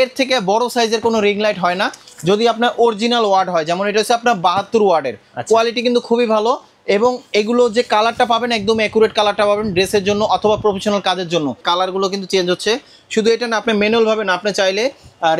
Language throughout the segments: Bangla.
এর থেকে বড় সাইজের কোনো রিং লাইট হয় না যদি আপনার অরিজিনাল ওয়াট হয়, যেমন এটা হচ্ছে আপনার 72 ওয়াটের। কোয়ালিটি কিন্তু খুবই ভালো এবং এগুলো যে কালারটা পাবেন একদম অ্যাকুরেট কালারটা পাবেন ড্রেসের জন্য অথবা প্রফেশনাল কাজের জন্য। কালারগুলো কিন্তু চেঞ্জ হচ্ছে, শুধু এটা না, আপনি ম্যানুয়াল ভাবে না, আপনি চাইলে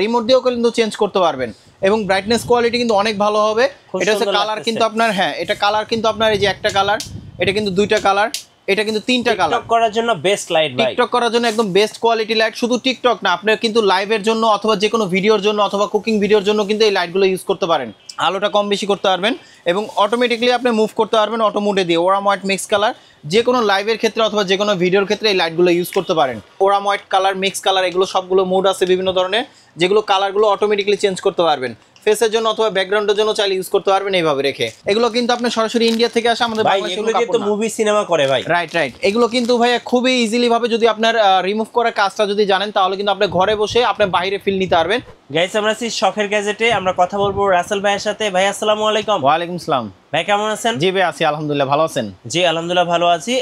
রিমোট দিয়েও কিন্তু চেঞ্জ করতে পারবেন এবং ব্রাইটনেস কোয়ালিটি কিন্তু অনেক ভালো হবে। এটা হচ্ছে কালার কিন্তু আপনার, হ্যাঁ এটা কালার কিন্তু আপনার এই যে একটা কালার, এটা কিন্তু দুইটা কালার, এটা কিন্তু তিনটা কালার। টিকটক করার জন্য বেস্ট লাইট ভাই, টিকটক করার জন্য একদম বেস্ট কোয়ালিটি লাইট। শুধু টিকটক না, আপনি কিন্তু লাইভের জন্য অথবা যে কোনো ভিডিওর জন্য অথবা কুকিং ভিডিওর জন্য কিন্তু এই লাইটগুলো ইউজ করতে পারেন। আলোটা কম বেশি করতে পারবেন এবং অটোমেটিকলি আপনি মুভ করতে পারবেন অটো মোডে দিয়ে। ওরাম হোয়াইট মিক্স কালার যে কোনো লাইভের ক্ষেত্রে অথবা যে কোনো ভিডিওর ক্ষেত্রে এই লাইটগুলো ইউজ করতে পারেন। ওরাম হোয়াইট কালার, মিক্স কালার, এগুলো সবগুলো মোড আছে বিভিন্ন ধরনের, যেগুলো কালারগুলো অটোমেটিকলি চেঞ্জ করতে পারবেন। ফেসের জন্য অথবা ব্যাকগ্রাউন্ডের জন্য চাইলে ইউজ করতে পারবেন এইভাবে রেখে। এগুলো কিন্তু আপনি সরাসরি ইন্ডিয়া থেকে আসে, আমাদের বাংলাদেশে তো মুভি সিনেমা করে ভাই। রাইট। এগুলো কিন্তু ভাই খুবই ইজিলি ভাবে যদি আপনার রিমুভ করার কাজটা যদি জানেন তাহলে কিন্তু আপনি ঘরে বসে আপনি বাইরে ফিল নিতে পারবেন। গাইস, আমরা আছি শখের গ্যাজেটে, আমরা কথা বলবো রাসেল ভাইয়ের সাথে। ভাই আসসালামু আলাইকুম। ওয়া আলাইকুম আসসালাম। ভাই কেমন আছেন? জি ভাই আছি আলহামদুলিল্লাহ, ভালো আছেন? জি আলহামদুলিল্লাহ ভালো আছি।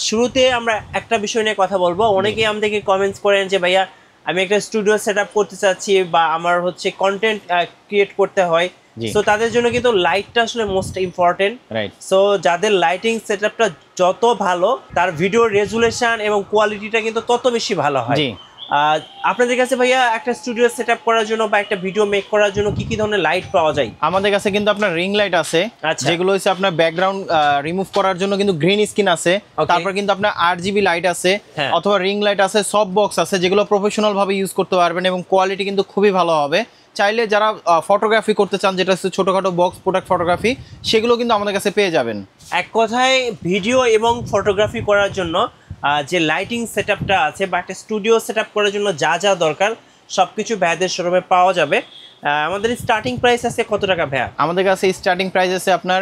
শুরুতে আমরা একটা বিষয় নিয়ে কথা বলবো। অনেকেই আমাদেরকে কমেন্টস করেন যে ভাইয়া আমি একটা স্টুডিও সেটআপ করতে চাচ্ছি বা আমার হচ্ছে কন্টেন্ট ক্রিয়েট করতে হয়, সো তাদের জন্য কিন্তু লাইটটা আসলে মোস্ট ইম্পর্টেন্ট। রাইট। সো যাদের লাইটিং সেটআপটা যত ভালো তার ভিডিও রেজুলেশন এবং কোয়ালিটিটা কিন্তু তত বেশি ভালো হয়। জি। আপনাদের কাছে ভাইয়া একটা স্টুডিও সেটআপ করার জন্য বা একটা ভিডিও মেক করার জন্য কি কি ধরনের লাইট পাওয়া যায়? আমাদের কাছে কিন্তু আপনার রিং লাইট আছে, যেগুলো হচ্ছে আপনার ব্যাকগ্রাউন্ড রিমুভ করার জন্য কিন্তু গ্রিন স্ক্রিন আছে। তারপর কিন্তু আপনার 8GB লাইট আছে অথবা রিং লাইট আছে, সফট বক্স আছে, যেগুলো প্রফেশনাল ভাবে ইউজ করতে পারবেন এবং কোয়ালিটি কিন্তু খুবই ভালো হবে। চাইলে যারা ফটোগ্রাফি করতে চান, যেটা হচ্ছে ছোটখাটো বক্স প্রোডাক্ট ফটোগ্রাফি, সেগুলো কিন্তু আমাদের কাছে পেয়ে যাবেন। এক কথায় ভিডিও এবং ফটোগ্রাফি করার জন্য যে লাইটিং সেটআপটা আছে বা একটা স্টুডিও সেটআপ করার জন্য যা যা দরকার সবকিছু ভাইয়াদের শোরুমে পাওয়া যাবে। আমাদের স্টার্টিং প্রাইস আছে কত টাকা ভাইয়া? আমাদের কাছে স্টার্টিং প্রাইস আছে আপনার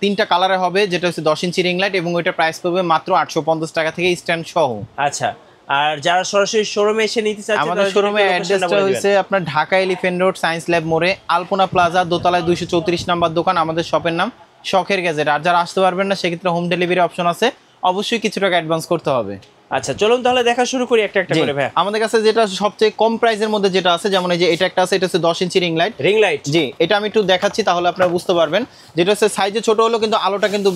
3টা কালারে হবে, যেটা হচ্ছে 10 ইঞ্চি রিং লাইট এবং ওইটা প্রাইস পড়বে মাত্র 850 টাকা থেকে স্ট্যান্ড সহ। আচ্ছা, আর যারা সরাসরি শোরুমে এসে নিতে চাচ্ছে, আমাদের শোরুমে অ্যাড্রেসটা হচ্ছে আপনার Dhaka elephant road science lab মোড়ে আলপনা প্লাজা দোতলায় 234 নাম্বার দোকান। আমাদের শপের নাম শখের গ্যাজেট। আর যারা আসতে পারবেন না সেক্ষেত্রে হোম ডেলিভারি অপশন আছে, অবশ্যই কিছু টাকা অ্যাডভান্স করতে হবে। আচ্ছা চলুন তাহলে দেখা শুরু করি একটা একটা করে ভাই। আমাদের কাছে যেটা সবচেয়ে কম প্রাইসের মধ্যে যেটা আছে, যেমন এই যে এটা একটা আছে, এটা হচ্ছে 10 ইঞ্চি রিং লাইট। জি, এটা আমি একটু দেখাচ্ছি তাহলে আপনারা বুঝতে পারবেন। যেটা হচ্ছে সাইজে ছোট হলো কিন্তু আলোটা কিন্তু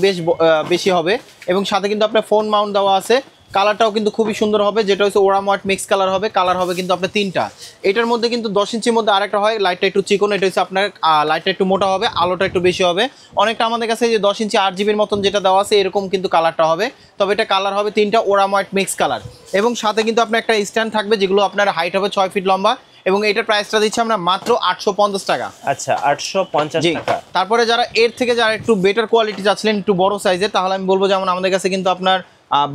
বেশি হবে এবং সাথে কিন্তু আপনার ফোন মাউন্ট দেওয়া আছে। কালারটাও কিন্তু খুবই সুন্দর হবে, যেটা হচ্ছে ওরাম হোয়াইট মিক্স কালার হবে। কালার হবে কিন্তু আপনার 3টা। এটার মধ্যে কিন্তু 10 ইঞ্চির মধ্যে আরেকটা হয়, লাইটটা একটু চিকন, এটা হচ্ছে আপনার লাইটটা একটু মোটা হবে, আলোটা একটু বেশি হবে অনেকটা। আমাদের কাছে যে 10 ইঞ্চি 8GBর মতন যেটা দেওয়া আছে এরকম কিন্তু কালারটা হবে, তবে এটা কালার হবে 3টা ওরাম হোয়াইট মিক্স কালার এবং সাথে কিন্তু আপনার একটা স্ট্যান্ড থাকবে, যেগুলো আপনার হাইট হবে 6 ফিট লম্বা এবং এটার প্রাইসটা দিচ্ছি আমরা মাত্র 850 টাকা। আচ্ছা 850 টাকা। তারপরে যারা এর থেকে যারা একটু বেটার কোয়ালিটি চাচ্ছিলেন, একটু বড় সাইজের, তাহলে আমি বলবো যেমন আমাদের কাছে কিন্তু আপনার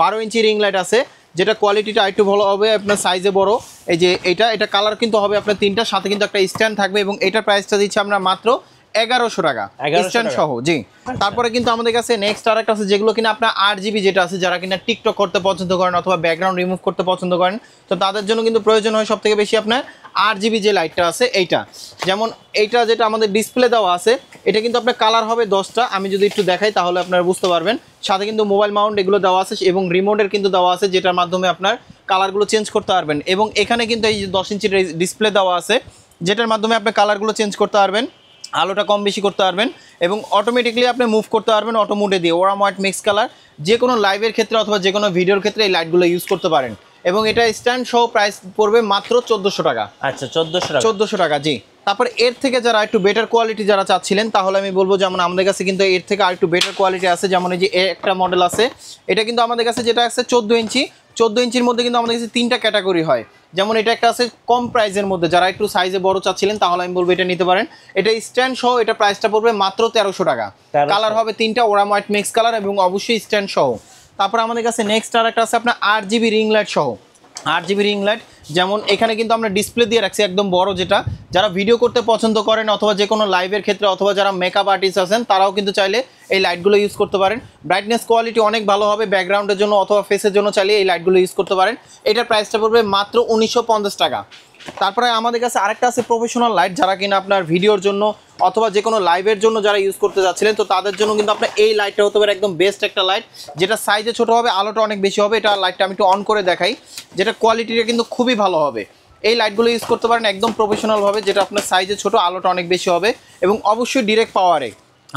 12 ইঞ্চি রিং লাইট আছে, যেটা কোয়ালিটিটা একটু ভালো হবে, আপনার সাইজে বড়। এই যে এটা কালার কিন্তু হবে আপনার 3টা, সাথে কিন্তু একটা স্ট্যান্ড থাকবে এবং এটার প্রাইসটা দিচ্ছি আমরা মাত্র 1100 টাকা স্ট্যান্ড সহ। জি। তারপরে কিন্তু আমাদের কাছে নেক্সট আরেকটা আছে, যেগুলো কিনা আপনার 8GB যেটা আছে, যারা কিনা টিকটক করতে পছন্দ করেন অথবা ব্যাকগ্রাউন্ড রিমুভ করতে পছন্দ করেন, তো তাদের জন্য কিন্তু প্রয়োজন হয় সব থেকে বেশি আপনার 8GB যে লাইটটা আছে এইটা। যেমন এইটা যেটা আমাদের ডিসপ্লে দেওয়া আছে, এটা কিন্তু আপনার কালার হবে 10টা। আমি যদি একটু দেখাই তাহলে আপনারা বুঝতে পারবেন। সাথে কিন্তু মোবাইল মাউন্ট এগুলো দেওয়া আছে এবং রিমোটের কিন্তু দেওয়া আছে, যেটার মাধ্যমে আপনার কালারগুলো চেঞ্জ করতে পারবেন এবং এখানে কিন্তু এই 10 ইঞ্চির ডিসপ্লে দেওয়া আছে, যেটার মাধ্যমে আপনি কালারগুলো চেঞ্জ করতে পারবেন, আলোটা কম বেশি করতে পারবেন এবং অটোমেটিকলি আপনি মুভ করতে পারবেন অটো মোডে দিয়ে। ওরাম হোয়াইট মিক্স কালার যে কোনো লাইভের ক্ষেত্রে অথবা যে কোনো ভিডিওর ক্ষেত্রে এই লাইটগুলো ইউজ করতে পারেন এবং এটা স্ট্যান্ড সহ প্রাইস পড়বে মাত্র 1400 টাকা। আচ্ছা 1400 টাকা। জি। তারপর এর থেকে যারা একটু বেটার কোয়ালিটি যারা চাচ্ছিলেন, তাহলে আমি বলবো যেমন আমাদের কাছে কিন্তু এর থেকে আর একটু বেটার কোয়ালিটি আছে। যেমন এই যে একটা মডেল আছে, এটা কিন্তু আমাদের কাছে যেটা আছে 14 ইঞ্চির মধ্যে কিন্তু আমাদের কাছে 3টা ক্যাটাগরি হয়। যেমন এটা একটা আছে কম প্রাইসের মধ্যে, যারা একটু সাইজে বড় চাচ্ছিলেন তাহলে আমি বলবো এটা নিতে পারেন। এটা স্ট্যান্ড সহ, এটা প্রাইসটা পড়বে মাত্র 1300 টাকা। কালার হবে 3টা ওরাম হোয়াইট মিক্স কালার এবং অবশ্যই স্ট্যান্ড সহ। তারপর আমাদের কাছে নেক্সট আর একটা আছে আপনার 8GB রিং লাইট সহ। 8GB রিং লাইট, যেমন এখানে কিন্তু আমরা ডিসপ্লে দিয়ে রাখছি একদম বড়, যেটা যারা ভিডিও করতে পছন্দ করেন অথবা যে কোনো লাইভের ক্ষেত্রে অথবা যারা মেকআপ আর্টিস্ট আছেন তারাও কিন্তু চাইলে এই লাইটগুলো ইউজ করতে পারেন। ব্রাইটনেস কোয়ালিটি অনেক ভালো হবে, ব্যাকগ্রাউন্ডের জন্য অথবা ফেসের জন্য চাইলে এই লাইটগুলো ইউজ করতে পারেন। এটার প্রাইসটা পড়বে মাত্র 1950 টাকা। তারপরে আমাদের কাছে আরেকটা আছে প্রফেশনাল লাইট, যারা কিনা আপনার ভিডিওর জন্য অথবা যে কোনো লাইভের জন্য যারা ইউজ করতে যাচ্ছিলেন, তো তাদের জন্য কিন্তু আপনার এই লাইটটা হতে পারে একদম বেস্ট একটা লাইট, যেটা সাইজে ছোট হবে, আলোটা অনেক বেশি হবে। এটা লাইটটা আমি একটু অন করে দেখাই, যেটা কোয়ালিটিটা কিন্তু খুবই ভালো হবে এই লাইটগুলো ইউজ করতে পারেন একদম প্রফেশনাল ভাবে, যেটা আপনার সাইজে ছোট, আলোটা অনেক বেশি হবে এবং অবশ্যই ডিরেক্ট পাওয়ারে।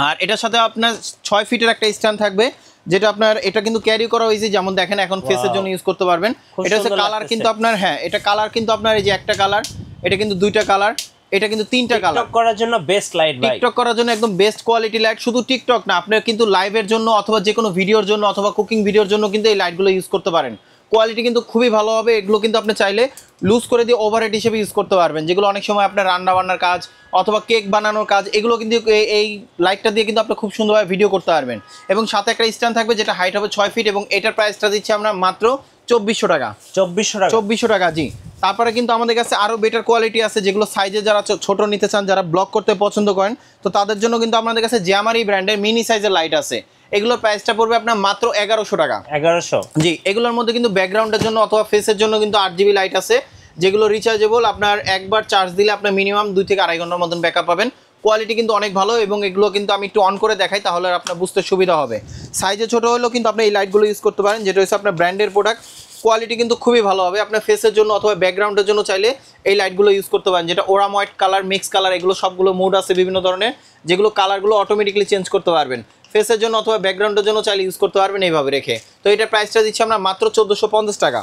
আর এটার সাথে আপনার 6 ফিটের একটা স্ট্যান্ড থাকবে, যেটা আপনার এটা কিন্তু ক্যারি করা হয়েছে, যেমন দেখেন এখন ফেসের জন্য ইউজ করতে পারবেন। এটা হচ্ছে কালার কিন্তু আপনার, হ্যাঁ এটা কালার কিন্তু আপনার এই যে একটা কালার, এটা কিন্তু দুইটা কালার, এটা কিন্তু তিনটা কালার। টিকটক করার জন্য বেস্ট লাইট ভাই, টিকটক করার জন্য একদম বেস্ট কোয়ালিটি লাইট। শুধু টিকটক না, আপনি কিন্তু লাইভের জন্য অথবা যে কোনো ভিডিওর জন্য অথবা কুকিং ভিডিওর জন্য কিন্তু এই লাইটগুলো ইউজ করতে পারেন। কোয়ালিটি কিন্তু খুবই ভালো হবে। এগুলো কিন্তু আপনি চাইলে লুজ করে দিয়ে ওভারহেড হিসেবে ইউজ করতে পারবেন, যেগুলো অনেক সময় আপনার রান্না বান্নার কাজ অথবা কেক বানানোর কাজ, এগুলো কিন্তু এই লাইটটা দিয়ে কিন্তু আপনি খুব সুন্দরভাবে ভিডিও করতে পারবেন। এবং সাথে একটা স্ট্যান্ড থাকবে যেটা হাইট হবে 6 ফিট, এবং এটার প্রাইসটা দিচ্ছি আমরা মাত্র 2400 টাকা। 2400 টাকা, জি। তারপরে কিন্তু আমাদের কাছে আরও বেটার কোয়ালিটি আছে, যেগুলো সাইজে যারা ছোট নিতে চান, যারা ব্লক করতে পছন্দ করেন, তো তাদের জন্য কিন্তু আমাদের কাছে জ্যামারি ব্র্যান্ডের মিনি সাইজের লাইট আছে। এগুলোর প্রাইসটা পড়বে আপনার মাত্র 1100 টাকা। 1100, জি। এগুলোর মধ্যে কিন্তু ব্যাকগ্রাউন্ডের জন্য অথবা ফেসের জন্য কিন্তু 8GB লাইট আছে, যেগুলো রিচার্জেবল। আপনার একবার চার্জ দিলে আপনার মিনিমাম 2 থেকে 2.5 ঘন্টার মতন ব্যাকআপ পাবেন। কোয়ালিটি কিন্তু অনেক ভালো, এবং এগুলো কিন্তু আমি একটু অন করে দেখাই, তাহলে আপনার বুঝতে সুবিধা হবে। সাইজে ছোট হলেও কিন্তু আপনি এই লাইটগুলো ইউজ করতে পারেন, যেটা হচ্ছে আপনার ব্র্যান্ডের প্রোডাক্ট। কোয়ালিটি কিন্তু খুবই ভালো হবে। আপনার ফেসের জন্য অথবা ব্যাকগ্রাউন্ডের জন্য চাইলে এই লাইটগুলো ইউজ করতে পারেন, যেটা ওরাম হোয়াইট কালার, মিক্স কালার, এগুলো সবগুলো মোড আছে বিভিন্ন ধরনের, যেগুলো কালারগুলো অটোমেটিকলি চেঞ্জ করতে পারবেন। ফেসের জন্য অথবা ব্যাকগ্রাউন্ডের জন্য চাইলে ইউজ করতে পারবেন এইভাবে রেখে। তো এটার প্রাইসটা দিচ্ছি আমরা মাত্র 1450 টাকা।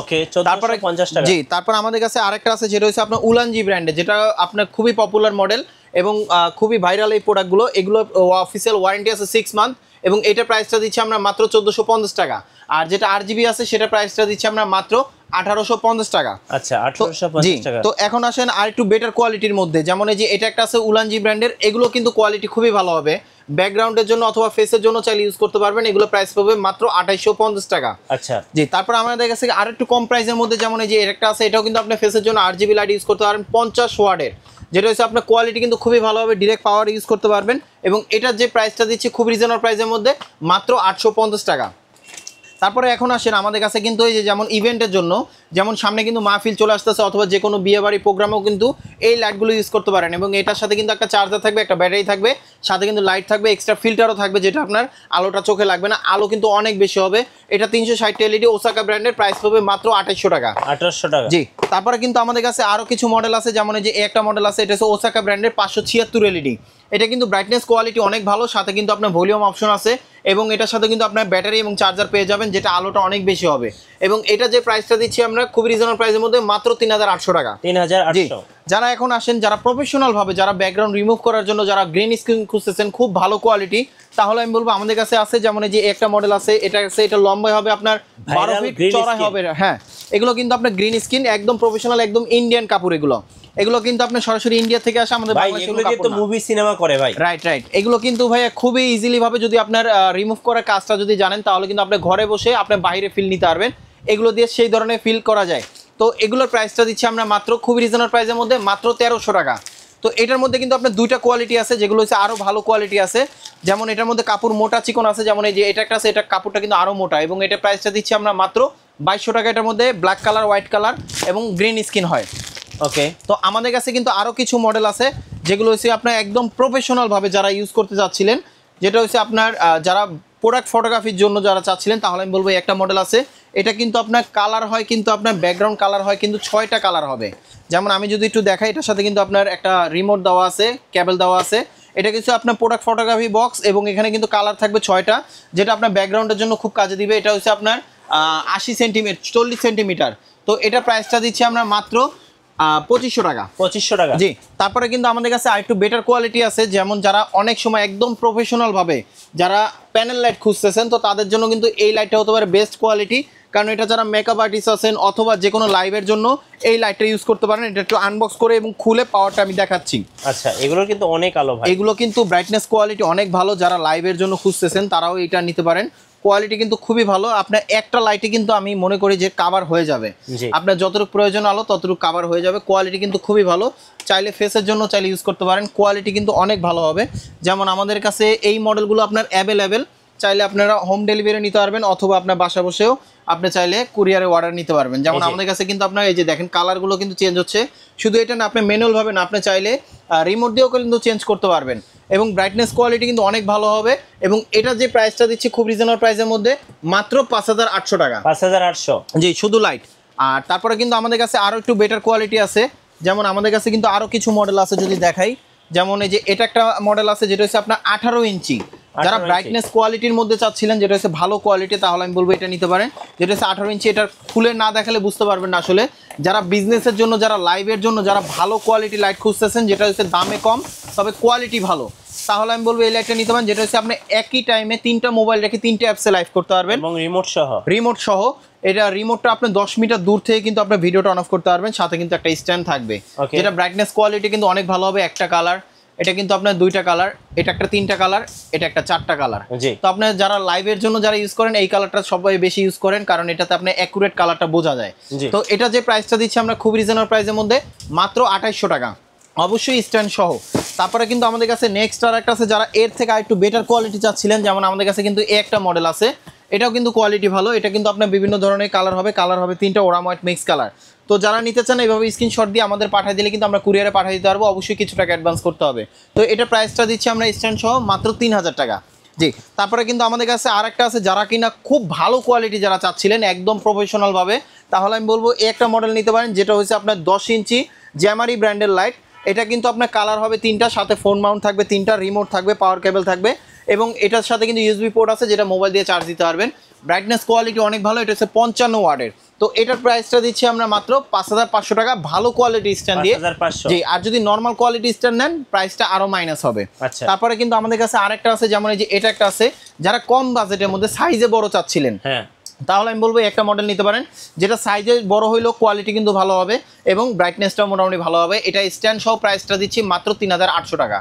ওকে, 1450 টাকা। জি। তারপর আমাদের কাছে আরেকটা আছে, যেটা হচ্ছে আপনার উলানজি ব্র্যান্ডের, যেটা আপনার খুবই পপুলার মডেল এবং খুবই ভাইরাল এই প্রোডাক্টগুলো। এগুলো অফিসিয়াল ওয়ারেন্টি আছে 6 মান্থ, এবং এটার প্রাইসটা দিচ্ছি আমরা মাত্র 1450 টাকা। আর যেটা 8GB আছে সেটা প্রাইসটা দিচ্ছি আমরা মাত্র 1850 টাকা। আচ্ছা, 1850 টাকা। তো এখন আসেন আর একটু বেটার কোয়ালিটির মধ্যে, যেমন এই যে এটা একটা আছে উলানজি ব্র্যান্ডের, এগুলো কিন্তু কোয়ালিটি খুবই ভালো হবে। ব্যাকগ্রাউন্ডের জন্য অথবা ফেসের জন্য চাইলে ইউজ করতে পারবেন। এগুলো প্রাইস পাবে মাত্র 2850 টাকা। আচ্ছা, জি। তারপর আমাদের কাছে আর একটু কম প্রাইসের মধ্যে, যেমন এই যে একটা আছে, এটাও কিন্তু আপনার ফেসের জন্য 8GB লাইট ইউজ করতে পারবেন 50 ওয়াটের, যেটা হচ্ছে আপনার কোয়ালিটি কিন্তু খুবই ভালো হবে, ডিরেক্ট পাওয়ার ইউজ করতে পারবেন। এবং এটার যে প্রাইসটা দিচ্ছি খুব রিজনেবল প্রাইসের মধ্যে, মাত্র 850 টাকা। তারপরে এখন আসেন আমাদের কাছে কিন্তু এই যে যেমন ইভেন্টের জন্য, যেমন সামনে কিন্তু মাহফিল চলে আসতেছে অথবা যে কোনো বিয়েবাড়ি প্রোগ্রামেও কিন্তু এই লাইটগুলো ইউজ করতে পারেন। এবং এটার সাথে কিন্তু একটা চার্জার থাকবে, একটা ব্যাটারি থাকবে, সাথে কিন্তু লাইট থাকবে, এক্সট্রা ফিল্টারও থাকবে, যেটা আপনার আলোটা চোখে লাগবে না, আলো কিন্তু অনেক বেশি হবে। এটা 360 এলইডি ওসাকা ব্র্যান্ডের, প্রাইস পাবে মাত্র 2800 টাকা। 1800 টাকা, জি। তারপরে কিন্তু আমাদের কাছে আরও কিছু মডেল আছে, যেমন এই যে একটা মডেল আছে, এটা হচ্ছে ওসাকা ব্র্যান্ডের 576 এলইডি। এটা কিন্তু ব্রাইটনেস কোয়ালিটি অনেক ভালো, সাথে কিন্তু আপনার ভলিউম অপশন আছে, এবং এটার সাথে কিন্তু আপনার ব্যাটারি এবং চার্জার পেয়ে যাবেন, যেটা আলোটা অনেক বেশি হবে। এবং এটা যে প্রাইসটা দিচ্ছি আমরা খুব রিজনেবল প্রাইসের মধ্যে, মাত্র 3800 টাকা। 3800। যারা এখন আসেন, যারা প্রফেশনাল ভাবে, যারা ব্যাকগ্রাউন্ড রিমুভ করার জন্য, যারা গ্রিন স্ক্রিন খুঁজতেছেন খুব ভালো কোয়ালিটি, তাহলে আমি বলবো আমাদের কাছে আছে। যেমন এই যে একটা মডেল আছে, এটা আছে, এটা লম্বাই হবে আপনার 12 ফিট, চড়াই হবে। হ্যাঁ, এগুলো কিন্তু আপনার গ্রিন স্ক্রিন, একদম প্রফেশনাল, একদম ইন্ডিয়ান কাপড়। এগুলো কিন্তু আপনি সরাসরি ইন্ডিয়া থেকে আসে, আমাদের বাংলাদেশে এগুলো কিন্তু মুভি সিনেমা করে ভাই। রাইট। এগুলো কিন্তু ভাই খুবই ইজিলি ভাবে যদি আপনার রিমুভ করার কাজটা যদি জানেন, তাহলে কিন্তু আপনি ঘরে বসে আপনি বাইরে ফিল নিতে পারবেন। এগুলো দিয়ে সেই ধরনের ফিল করা যায়। তো এগুলোর প্রাইসটা দিচ্ছি আমরা মাত্র খুবই রিজনেবল প্রাইসের মধ্যে, মাত্র 1300 টাকা। তো এটার মধ্যে কিন্তু আপনার দুইটা কোয়ালিটি আছে, যেগুলো হচ্ছে আরও ভালো কোয়ালিটি আছে। যেমন এটার মধ্যে কাপড় মোটা চিকন আছে, যেমন এই যে এটা একটা আছে, এটা কাপড়টা কিন্তু আরও মোটা, এবং এটা প্রাইসটা দিচ্ছি আমরা মাত্র 2200 টাকা। এটার মধ্যে ব্ল্যাক কালার, হোয়াইট কালার এবং গ্রিন স্কিন হয়। ওকে। তো আমাদের কাছে কিন্তু আরও কিছু মডেল আছে, যেগুলো হচ্ছে আপনার একদম প্রফেশনালভাবে যারা ইউজ করতে চাচ্ছিলেন, যেটা হচ্ছে আপনার যারা প্রোডাক্ট ফটোগ্রাফির জন্য যারা চাচ্ছিলেন, তাহলে আমি বলবো একটা মডেল আছে। এটা কিন্তু আপনার কালার হয়, কিন্তু আপনার ব্যাকগ্রাউন্ড কালার হয় কিন্তু 6টা কালার হবে। যেমন আমি যদি একটু দেখাই, এটার সাথে কিন্তু আপনার একটা রিমোট দেওয়া আছে, কেবল দেওয়া আছে। এটা কিছু আপনার প্রোডাক্ট ফটোগ্রাফি বক্স, এবং এখানে কিন্তু কালার থাকবে 6টা, যেটা আপনার ব্যাকগ্রাউন্ডের জন্য খুব কাজে দিবে। এটা হচ্ছে আপনার 80 সেন্টিমিটার, 40 সেন্টিমিটার। তো এটা প্রাইসটা দিচ্ছি আমরা মাত্র 2500 টাকা। 2500 টাকা, জি। তারপরে কিন্তু আমাদের কাছে আরেকটু বেটার কোয়ালিটি আছে, যেমন যারা অনেক সময় একদম প্রফেশনাল ভাবে যারা প্যানেল লাইট খুঁজতেছেন, তো তাদের জন্য কিন্তু এই লাইটটা হতে পারে বেস্ট কোয়ালিটি। কারণ এটা যারা মেকআপ আর্টিস্ট আছেন অথবা যে কোনো লাইভের জন্য এই লাইটটা ইউজ করতে পারেন। এটা একটু আনবক্স করে এবং খুলে পাওয়ারটা আমি দেখাচ্ছি। আচ্ছা, এগুলো কিন্তু অনেক আলো ভাই। এগুলো কিন্তু ব্রাইটনেস কোয়ালিটি অনেক ভালো, যারা লাইভের জন্য খুঁজতেছেন তারাও এটা নিতে পারেন। কোয়ালিটি কিন্তু খুবই ভালো। আপনার একটা লাইটে কিন্তু আমি মনে করি যে কাভার হয়ে যাবে, আপনার যতটুকু প্রয়োজন আলো ততটুকু কাভার হয়ে যাবে। কোয়ালিটি কিন্তু খুবই ভালো, চাইলে ফেসের জন্য চাইলে ইউজ করতে পারেন। কোয়ালিটি কিন্তু অনেক ভালো হবে। যেমন আমাদের কাছে এই মডেলগুলো আপনার অ্যাভেলেবেল, চাইলে আপনারা হোম ডেলিভারি নিতে পারবেন, অথবা আপনার বাসা বসেও আপনি চাইলে কুরিয়ারে অর্ডার নিতে পারবেন। যেমন আমাদের কাছে কিন্তু আপনার এই যে দেখেন কালারগুলো কিন্তু চেঞ্জ হচ্ছে। শুধু এটা না, আপনি ম্যানুয়াল ভাবে না, আপনি চাইলে রিমোট দিয়েও কিন্তু চেঞ্জ করতে পারবেন। এবং ব্রাইটনেস কোয়ালিটি কিন্তু অনেক ভালো হবে। এবং এটা যে প্রাইসটা দিচ্ছি খুব রিজনেবল প্রাইসের মধ্যে, মাত্র 5800 টাকা। 5800, জি, শুধু লাইট। আর তারপরে কিন্তু আমাদের কাছে আরও একটু বেটার কোয়ালিটি আছে, যেমন আমাদের কাছে কিন্তু আরও কিছু মডেল আছে যদি দেখাই। যেমন এই যে এটা একটা মডেল আছে যেটা হচ্ছে আপনার 18 ইঞ্চি, যারা ব্রাইটনেস কোয়ালিটির মধ্যে চাচ্ছিলেন যেটা হচ্ছে ভালো কোয়ালিটি, তাহলে আমি বলবো এটা নিতে পারেন। যেটা হচ্ছে 18 ইঞ্চি, এটা খুলে না দেখালে বুঝতে পারবেন না আসলে। যারা বিজনেসের জন্য, যারা লাইভের জন্য, যারা ভালো কোয়ালিটি লাইট খুঁজতেছেন যেটা হচ্ছে দামে কম তবে কোয়ালিটি ভালো, তাহলে আমি বলবো এই লাইটটা নিতে পারেন। যেটা হচ্ছে আপনি একই টাইমে 3টা মোবাইল রেখে 3টে অ্যাপসে লাইভ করতে পারবেন এবং রিমোট সহ। এটা রিমোটটা আপনি 10 মিটার দূর থেকে কিন্তু আপনি ভিডিওটা অন অফ করতে পারবেন, সাথে কিন্তু একটা স্ট্যান্ড থাকবে। যেটা ব্রাইটনেস কোয়ালিটি কিন্তু অনেক ভালো হবে। একটা কালার, এটা কিন্তু আপনার 2টা কালার, এটা একটা 3টা কালার, এটা একটা 4টা কালার। তো আপনার যারা লাইভের জন্য যারা ইউজ করেন এই কালারটা সবাই বেশি ইউজ করেন, কারণ এটাতে আপনি অ্যাকুরেট কালারটা বোঝা যায়। তো এটা যে প্রাইসটা দিচ্ছি আমরা খুব রিজনেবল প্রাইসের মধ্যে, মাত্র 2800 টাকা, অবশ্যই স্ট্যান্ড সহ। তারপরে কিন্তু আমাদের কাছে নেক্সট আর একটা আছে, যারা এর থেকে আর একটু বেটার কোয়ালিটি চাচ্ছিলেন, যেমন আমাদের কাছে কিন্তু একটা মডেল আছে, এটাও কিন্তু কোয়ালিটি ভালো। এটা কিন্তু আপনার বিভিন্ন ধরনের কালার হবে 3টা ওরাম হোয়াইট মিক্স কালার। তো যারা নিতে চান এইভাবে স্ক্রিনশট দিয়ে আমাদের পাঠিয়ে দিলে কিন্তু আমরা কুরিয়ারে পাঠিয়ে দিতে পারবো, অবশ্যই কিছু টাকা অ্যাডভান্স করতে হবে। তো এটা প্রাইসটা দিচ্ছি আমরা স্ট্যান্ড সহ মাত্র 3000 টাকা। জি, তারপরে কিন্তু আমাদের কাছে আরেকটা আছে, যারা কিনা খুব ভালো কোয়ালিটি যারা চাচ্ছিলেন একদম প্রফেশনালভাবে, তাহলে আমি বলবো এই একটা মডেল নিতে পারেন, যেটা হচ্ছে আপনার 10 ইঞ্চি জ্যামারি ব্র্যান্ডের লাইট। এটা কিন্তু আপনার কালার হবে 3টা, সাথে ফোন মাউন্ট থাকবে 3টা, রিমোট থাকবে, পাওয়ার কেবল থাকবে, এবং এটার সাথে কিন্তু ইউএসবি পোর্ট আছে যেটা মোবাইল দিয়ে চার্জ দিতে পারবেন। ব্রাইটনেস কোয়ালিটি অনেক ভালো, এটা হচ্ছে 55 ওয়াটের। তো এটার প্রাইসটা দিচ্ছি আমরা মাত্র 5500 টাকা, ভালো কোয়ালিটি স্ট্যান্ড দিয়ে। জি, আর যদি নর্মাল কোয়ালিটি স্ট্যান্ড নেন প্রাইসটা আরো মাইনাস হবে। তারপরে কিন্তু আমাদের কাছে আরেকটা আছে, যেমন এই যে এটা একটা আছে, যারা কম বাজেটের মধ্যে সাইজে বড় চাচ্ছিলেন, তাহলে আমি বলবো একটা মডেল নিতে পারেন, যেটা সাইজে বড় হইলেও কোয়ালিটি কিন্তু ভালো হবে এবং ব্রাইটনেসটাও মোটামুটি ভালো হবে। এটা স্ট্যান্ড সহ প্রাইসটা দিচ্ছি মাত্র 3800 টাকা,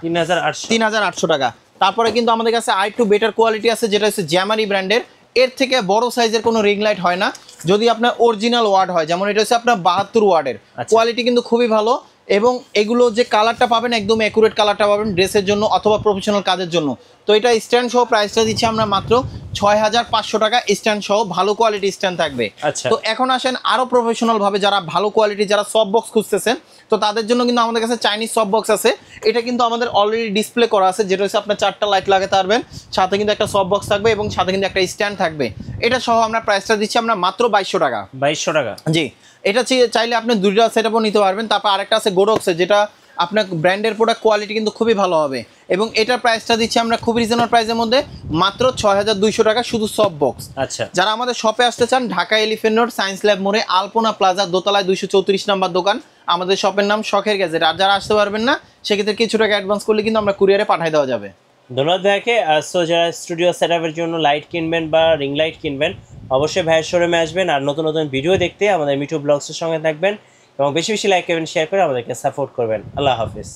3800 টাকা। তারপরে কিন্তু আমাদের কাছে আর একটু বেটার কোয়ালিটি আছে, যেটা হচ্ছে জ্যামারি ব্র্যান্ডের। এর থেকে বড় সাইজের কোনো রিং লাইট হয় না, যদি আপনার অরিজিনাল ওয়াট হয়, যেমন এটা হচ্ছে আপনার 72 ওয়াটের। কোয়ালিটি কিন্তু খুবই ভালো, এবং এগুলো যে কালারটা পাবেন একদম অ্যাকুরেট কালারটা পাবেন ড্রেসের জন্য অথবা প্রফেশনাল কাজের জন্য। তো এটা স্ট্যান্ড সহ প্রাইসটা দিচ্ছি আমরা মাত্র 6500 টাকা, স্ট্যান্ড সহ ভালো কোয়ালিটি স্ট্যান্ড থাকবে। তো এখন আসেন আরো প্রফেশনাল ভাবে যারা ভালো কোয়ালিটি, যারা সফট বক্স খুঁজতেছেন, তো তাদের জন্য কিন্তু আমাদের কাছে চাইনিজ সফট বক্স আছে। এটা কিন্তু আমাদের অলরেডি ডিসপ্লে করা আছে, যেটা হচ্ছে আপনার 4টা লাইট লাগাতে পারবেন, সাথে কিন্তু একটা সফট বক্স থাকবে এবং সাথে কিন্তু একটা স্ট্যান্ড থাকবে। এটা সহ আমরা প্রাইসটা দিচ্ছি আমরা মাত্র 2200 টাকা। 2200 টাকা, জি। এটা চাইলে আপনি 2টা সেটআপও নিতে পারবেন। তারপর আরেকটা আছে গোডক্সের, যেটা আপনার ব্র্যান্ডের প্রোডাক্ট, কোয়ালিটি কিন্তু খুবই ভালো হবে, এবং এটার প্রাইসটা দিচ্ছি আমরা খুব রিজনেবল প্রাইসের মধ্যে মাত্র 6200 টাকা, শুধু সফট বক্স। যারা আমাদের শপে আসতে চান, Dhaka elephant road science lab মোড়ে আলপনা প্লাজা দোতলায় 234 নাম্বার দোকান, আমাদের শপের নাম শখের গ্যাজেট। আর যারা আসতে পারবেন না সেক্ষেত্রে কিছু টাকা অ্যাডভান্স করলে কিন্তু আমরা কুরিয়ারে পাঠিয়ে দেওয়া যাবে। ধন্যবাদ ভাইকে। সো যারা স্টুডিও সেটআপের জন্য লাইট কিনবেন বা রিং লাইট কিনবেন, অবশ্যই ভাইয়ের শোরুমে আসবেন, আর নতুন নতুন ভিডিও দেখতে আমাদের মিঠু ব্লগসের সঙ্গে থাকবেন, এবং বেশি বেশি লাইক করবেন, শেয়ার করে আমাদেরকে সাপোর্ট করবেন। আল্লাহ হাফিজ।